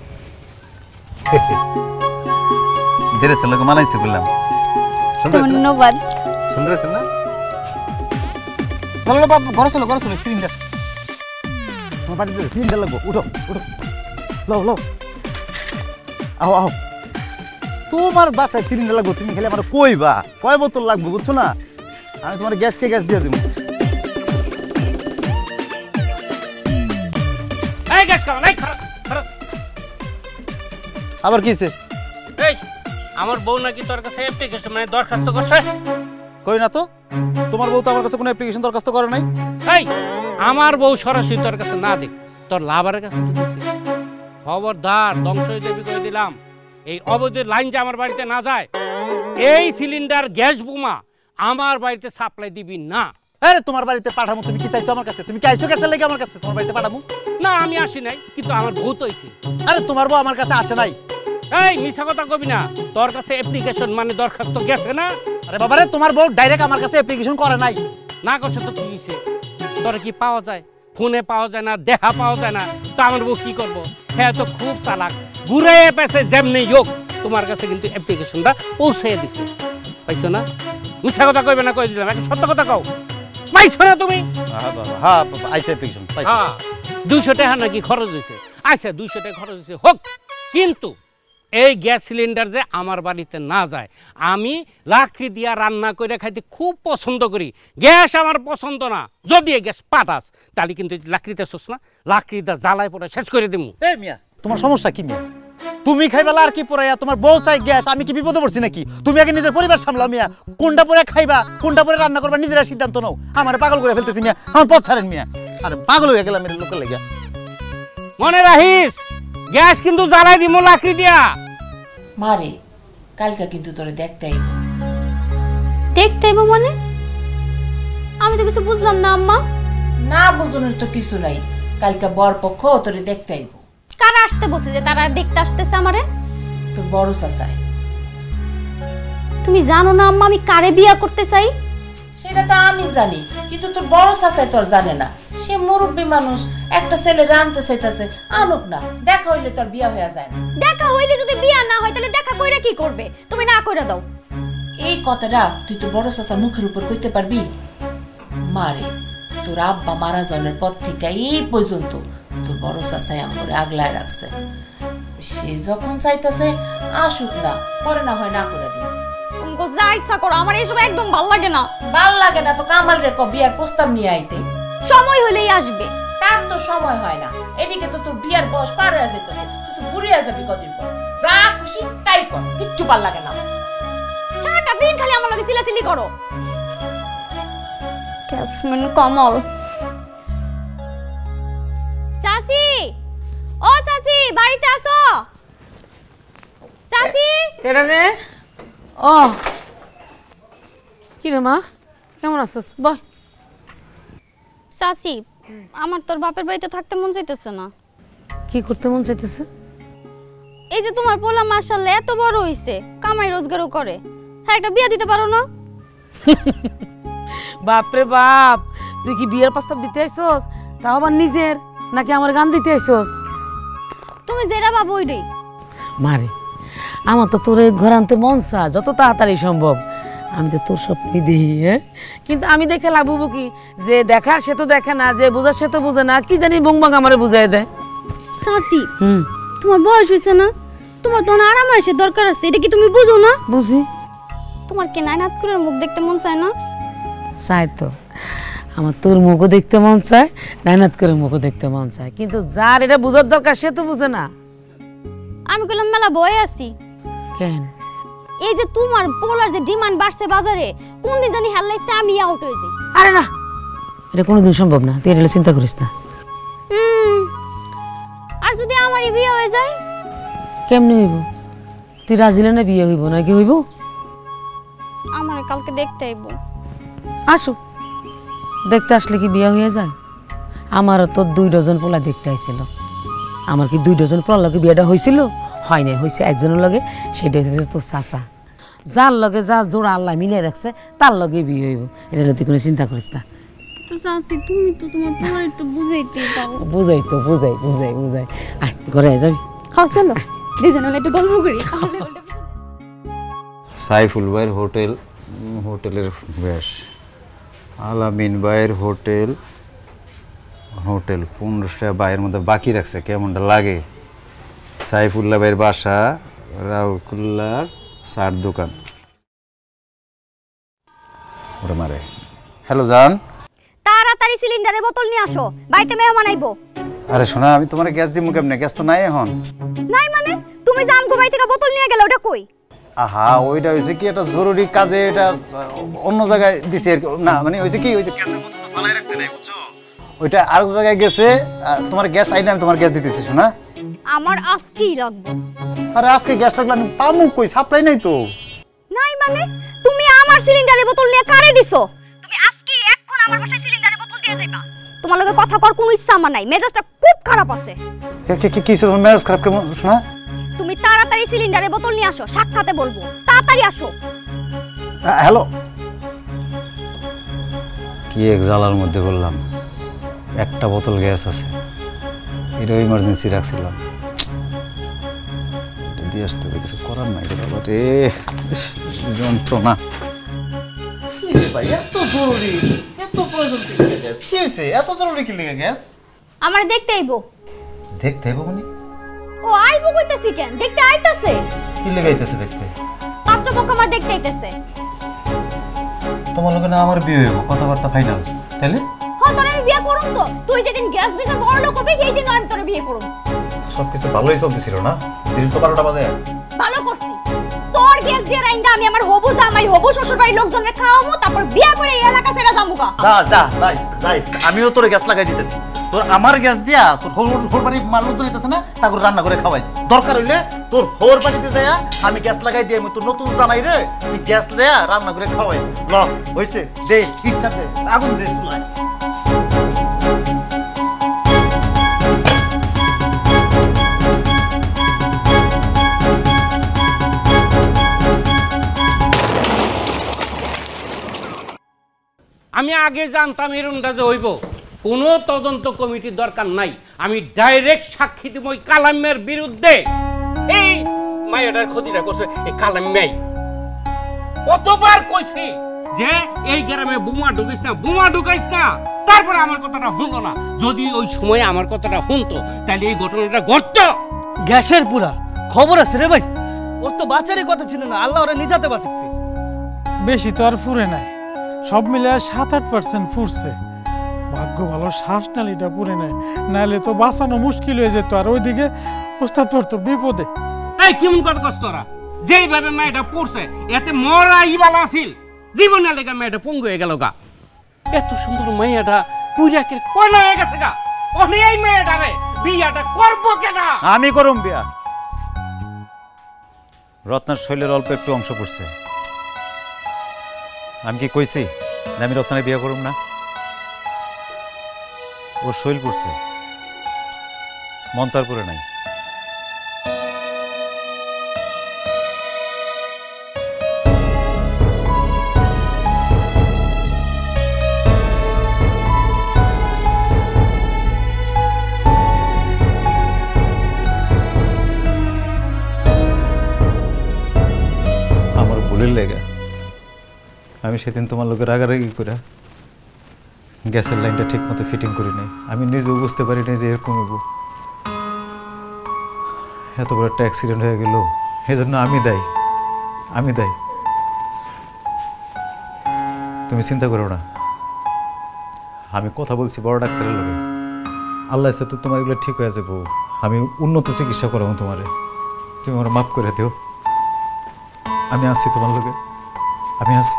ড্রেসের লোক মানাইছে বললাম, ধন্যবাদ। সুন্দর আছে না? চলো বাপ, ঘরে চলো, ঘরে চলো, সিলিন্ডার তোমার বাড়িতে সিলিন্ডার লাগবো, উঠো উঠো, লো লো, আও আও, তোমার বাসায় সিলিন্ডার লাগবো, তুমি খেলে আমার কইবা কয় বোতল লাগবে, বুঝছো না? আমি তোমার গ্যাসকে গ্যাস দিয়ে দিব। এই গ্যাস খাও নাই, খারাপ খারাপ। আবার কিছে? এই আমার বউ নাকি তোর কাছে অ্যাপ্লিকেশন মানে দরখাস্ত করছে? কই না তো, তোমার বউ তো আমার কাছে কোনো অ্যাপ্লিকেশন দরখাস্ত করে নাই। এই আমার বউ সরাসরি তোর কাছে না দেখ, তোর লাভারের কাছে দিতেছে। খবরদার, ধ্বংস হয়ে যাবি কই দিলাম। এই অবৈধ লাইন যে আমার বাড়িতে না যায়, এই সিলিন্ডার গ্যাস বোমা আমার বাড়িতে সাপ্লাই দিবি না। আরে তোমার বাড়িতে পাঠামু, তুমি কি চাইছো আমার কাছে? তুমি কি আইছো গ্যাসের লাগি আমার কাছে তোমার বাড়িতে পাঠামু? না আমি আসি নাই, কিন্তু আমার ভূত হইছে। আরে তোমার বউ আমার কাছে আসে নাই। এই মিছা কথা কবি না, তোর কাছে অ্যাপ্লিকেশন মানে দরখাস্ত গেছে না? আরে বাবারে, তোমার বউ ডাইরেক্ট আমার কাছে অ্যাপ্লিকেশন করে নাই। না করছে তো কি হইছে? তোর কি পাওয়া যায়? ফোনে পাওয়া যায় না, দেখা পাওয়া যায় না, তো আমার বউ কি করবো? হ্যাঁ তো খুব চালাক, ঘুরে পেছে যেমনি হোক তোমার কাছে কিন্তু অ্যাপ্লিকেশনটা পৌঁছাইয়া দিছে। পাইছো না? মিথ্যা কথা কইবে না, কই দিলাম, একটা সত্য কথা কও। পাইছো না তুমি? হ্যাঁ আইছে অ্যাপ্লিকেশন পাইছি। হ্যাঁ 200 টাকা নাকি খরচ হয়েছে। আচ্ছা 200 টাকা খরচ হয়েছে হোক, কিন্তু এই গ্যাস সিলিন্ডার যে আমার বাড়িতে না যায়। আমি লাকড়ি দিয়া রান্না করে খাইতে খুব পছন্দ করি, গ্যাস আমার পছন্দ না। যদি এই গ্যাস পাঠাস তাহলে কিন্তু লাকড়িতে শোস না, লাকড়িটা জ্বালায় পড়ে শেষ করে দেবো। এই মিয়া, তোমার সমস্যা কি মিয়া? তুমি খাইবা আর কি পড়াইয়া, তোমার বউ চাই গ্যাস, আমি কি বিপদে পড়ছি নাকি? তুমি আগে নিজের পরিবার সামলাও মিয়া। কোনটা পরে খাইবা, কোনটা পরে রান্না করবা নিজেরা সিদ্ধান্ত নাও। আমার পাগল করে ফেলতেছি মিয়া, আমার পথ ছাড়েন মিয়া। আরে পাগল হয়ে গেলাম এর লোকের লাগিয়া। মনে রাখিস, গ্যাস কিন্তু জ্বালাই দিব লাকড়ি দিয়া। মারে কালকে কিন্তু তোরে দেখতে আইব। দেখতে আইব মানে? আমি তো কিছু বুঝলাম না আম্মা। না বুঝনের তো কিছু নাই, কালকে বর পক্ষ তোরে দেখতে আইব। কারা আসতে বলছে যে তারা দেখতে আসতেছে আমারে? তোর বড় চাচাই। তুমি জানো না আম্মা আমি কারে বিয়া করতে চাই? সেটা তো আমি জানি, কিন্তু তোর বড় চাচাই তোর জানে না। সে মুরব্বী মানুষ, একটা ছেলে রানতে চাইতেছে, আনুক না, দেখা হইলে তোর বিয়া হয়ে যায় না। দেখা হইলে যদি বিয়া না হয় তাহলে দেখা কইরা কি করবে? তুমি না কইরা দাও। এই কথাটা তুই তো বড় চাচার মুখের উপর কইতে পারবি? মারে তোর আব্বা মারা যাওয়ার পর থেকে এই পর্যন্ত তোর বড় চাচাই আমাকে আগলায় রাখছে। সে যখন চাইতেছে আসুক না, পরে না হয় না করে দিবে। তুমি যা ইচ্ছা করো, আমার এইসব একদম ভাল লাগে না। ভাল লাগে না তো কামাল রে বিয়ার প্রস্তাব নিয়ে আইতে। সময় হলেই আসবে। তার তো সময় হয় না, এদিকে তো তোর বিয়ার বয়স পার হয়ে যেতেছে, তুই তো বুড়ি হয়ে যাবি কদিন পর। যা খুশি তাই কর, কিচ্ছু ভাল লাগে না। সারাটা দিন খালি আমার লগে চিল্লাচিল্লি করো। ক্যাসমিন কমল। চাচি, ও চাচি বাড়িতে আসো। চাচি। কেডা রে? ও কি রে মা, কেমন আছিস? বল। চাচি, আমার তোর বাপের বাড়িতে থাকতে মন চাইতেছে না। কি করতে মন চাইতেছে? এই যে তোমার পোলা মাশাআল্লাহ এত বড় হইছে, কামাই রোজগারও করে, হ্যাঁ একটা বিয়া দিতে পারো না? বাপরে বাপ, তুই কি বিয়ের প্রস্তাব দিতে আইছস? তাও আবার নিজের, নাকি আমার গান দিতে আইছস? তুমি যেটা ভাবো ওইটাই। মারে, আমার তো তোর ঘর আনতে মন চা যত তাড়াতাড়ি সম্ভব। আমি তো তোর স্বপ্নই দিই, হ্যাঁ, কিন্তু আমি দেখে লাভ হবো কি? যে দেখার সে তো দেখে না, যে বোঝার সে তো বোঝে না, কি জানি বংবাং আমারে বুঝাই দেয়। চাচি, তোমার বয়স হইছে না, তোমার তখন আরাম আসে দরকার আছে, এটা কি তুমি বুঝো না? বুঝি। তোমার কি নাইনাত করে মুখ দেখতে মন চায় না? চাই তো, আমার তোর মুখও দেখতে মন চায়, নাইনাত করে মুখও দেখতে মন চায়, কিন্তু যার এটা বুঝার দরকার সে তো বুঝে না। আমি কইলাম মেলা বয়ে আছি। কেন? এই যে তোমার পোলার যে ডিমান্ড বাড়ছে বাজারে, কোন দিন জানি হেলাইতে আমি আউট হয়ে যাই। আরে না, এটা কোনোদিন সম্ভব না, তুই এটা চিন্তা করিস না। আর যদি আমারই বিয়ে হয়ে যায়? কেমনে হইব? তুই রাজিলে না বিয়ে হইব নাকি হইব? আমার কালকে দেখতে আইব। আসুক, দেখতে আসলে কি বিয়ে হয়ে যায়? আমারও তো 2 ডজন পোলা দেখতে আইছিল। আমার কি 2 ডজন পোলার লগে বিয়েটা হয়েছিল? হয় নাই, হয়েছে একজনের লগে, সেটা হচ্ছে তোর চাচা। যার লগে যা জোড়া আল্লাহ মিলে রাখছে তার লগে বিয়ে হইব, এটা তুই কোনো চিন্তা করিস না। তো চাচি তুমি তো তোমার পোলার একটু বুঝাইতে দাও। বুঝাই তো, বুঝাই বুঝাই বুঝাই। আয় ঘরে যাবি? হ্যাঁ চলো, দুজনে একটু গল্প করি। সাইফুল ভাইয়ের হোটেলের বেশ, আলামিন ভাইয়ের হোটেল 15টা ভাইয়ের মধ্যে বাকি রাখছে, কেমনটা লাগে? সাইফুল্লাহ ভাইয়ের বাসা রাউকুল্লার চার দোকান। ওরে মারে। হ্যালো জান, তাড়াতাড়ি সিলিন্ডারের বোতল নিয়ে আসো, বাড়িতে মেহমান আইবো। আরে শোনা, আমি তোমার গ্যাস দিমু কেমনে? গ্যাস তো নাই এখন। নাই মানে? তুমি জান গো বাড়ি থেকে বোতল নিয়ে গেলে, ওটা কই? আহা, ওইটা হয়েছে কি একটা জরুরি কাজে, এটা অন্য জায়গায় দিছে আর কি। না মানে হয়েছে কি, ওই যে গ্যাসের বোতল তো ফালাই রাখতে নাই, বুঝছো? ওইটা আরেক জায়গায় গেছে, তোমার গ্যাস আইলে আমি তোমার গ্যাস দিতেছি। শোনা, আমার আজকেই লাগবে। আরে আজকে গ্যাস লাগলে আমি পামু কই, সাপ্লাই নাই তো। নাই মানে তুমি আমার সিলিন্ডারের বোতল নিয়ে কারে দিছো? তুমি আজকে এখন আমার বাসায় সিলিন্ডারের বোতল দিয়ে যাইবা। তোমার লগে কথা কর কোনো ইচ্ছা আমার নাই, মেজাজটা খুব খারাপ আছে। কি তোমার মেজাজ খারাপ কেমন শোনা? তুমি তাড়াতাড়ি সিলিন্ডারের বোতল নিয়ে আসো, সাক্ষাতে বলবো, তাড়াতাড়ি আসো। হ্যালো। কি এক জ্বালার মধ্যে বললাম, একটা বোতল গ্যাস আছে, এটা ইমার্জেন্সি রাখছিলাম, এটা দিয়ে আসতে হবে, কিছু করার নাই রে বাবা রে, যন্ত্রণা। ভাই এত জরুরি, এত প্রয়োজন কি গ্যাস? কি হইছে? এত জরুরি কি লাগে গ্যাস? আমারে দেখতে আইবো। দেখতে আইবো মানে? ও আইবো কইতাছি কেন? দেখতে আইতাছে। কি লাগাইতেছে দেখতে? পাত্রপক্ষ আমার দেখতে আইতাছে। তোমার লগে না আমার বিয়ে হইব, কথাবার্তা ফাইনাল, তাইলে? হ্যাঁ তোর আমি বিয়ে করুম তো। তুই যেদিন গ্যাস বিচার বড় লোক হবি সেই দিন আমি তোর বিয়ে করুম। সবকিছু ভালোই চলতেছিল না? দিন তো 12টা বাজে। ভালো করছি। তোর গ্যাস দিয়ে রাইন্দা আমি আমার হবু জামাই হবু শ্বশুর বাড়ির লোকজনরে খাওয়ামু, তারপর বিয়ে করে এই এলাকা ছেড়ে যামুগা। যাইস আমিও তোরে গ্যাস লাগাই দিতেছি। তোর আমার গ্যাস দিয়া তোর হোর বাড়ি মানুষ যাইতেছে না, তারপর রান্না করে খাওয়াইছে। দরকার হইলে তোর হোর বাড়িতে যাইয়া আমি গ্যাস লাগাই দিয়ে তোর নতুন জামাই রে তুই গ্যাস দেয়া রান্না করে খাওয়াইছে। ল হইছে, দে স্টার্ট দে, আগুন দে চুলায়। আমি আগে জানতাম এরকমটা যে হইব, কোনো তদন্ত কমিটির দরকার নাই, আমি ডাইরেক্ট সাক্ষী দিব ওই কালামের বিরুদ্ধে। এই মায়ের ক্ষতিটা করছে এই কালাম মেয়ে। কতবার কইছি যে এই গ্রামে বোমা ঢুকাইস না, বোমা ঢুকাইস না, তারপরে আমার কথাটা শুনলো না। যদি ওই সময় আমার কথাটা শুনতো তাহলে এই ঘটনাটা ঘটতো। গ্যাসের পুরা খবর আছে রে ভাই, ওর তো বাঁচারই কথা ছিল না, আল্লাহ ওরা নিজাতে বাঁচাচ্ছে। বেশি তো আর ফুরে নাই, সব মিলে 7-8% ফুরছে। ভাগ্য ভালো শ্বাস নালীটা পুরে নেয়, নাহলে তো বাঁচানো মুশকিল হয়ে যেত। আর ওইদিকে ওস্তাদ পড়তো বিপদে। এই কেমন কথা কস তোরা? যেইভাবে মেয়েটা পড়ছে এতে মরা ইবালা আছিল, জীবনে লেগে মেয়েটা পঙ্গু হয়ে গেল গা। এত সুন্দর মেয়েটা পুরাকের কোন হয়ে গেছে গা। ওনে এই মেয়েটা রে বিয়াটা করবো কেনা? আমি করুম বিয়া। রত্নার শৈলের অল্প একটু অংশ পড়ছে। আমি কি কইছি যে আমি রত্নারে বিয়ে করুম না? ওর শৈল পড়ছে, মন তার পরে নাই। আমার ভুলের লেগে আমি সেদিন তোমার লোকের রাগারাগি করে গ্যাসের লাইনটা ঠিক মতো ফিটিং করি নাই। আমি নিজেও বুঝতে পারি নাই যে এরকম হইব। এত বড় একটা অ্যাক্সিডেন্ট হয়ে গেল, এজন্য আমি দায়ী। তুমি চিন্তা করো না, আমি কথা বলছি বড় ডাক্তারের লোকে, আল্লাহ তো তোমার এগুলো ঠিক হয়ে যাবো। আমি উন্নত চিকিৎসা করাবো তোমারে, তুমি আমার মাফ করে দিও। আমি আছি তোমার লোকে, আমি আছি।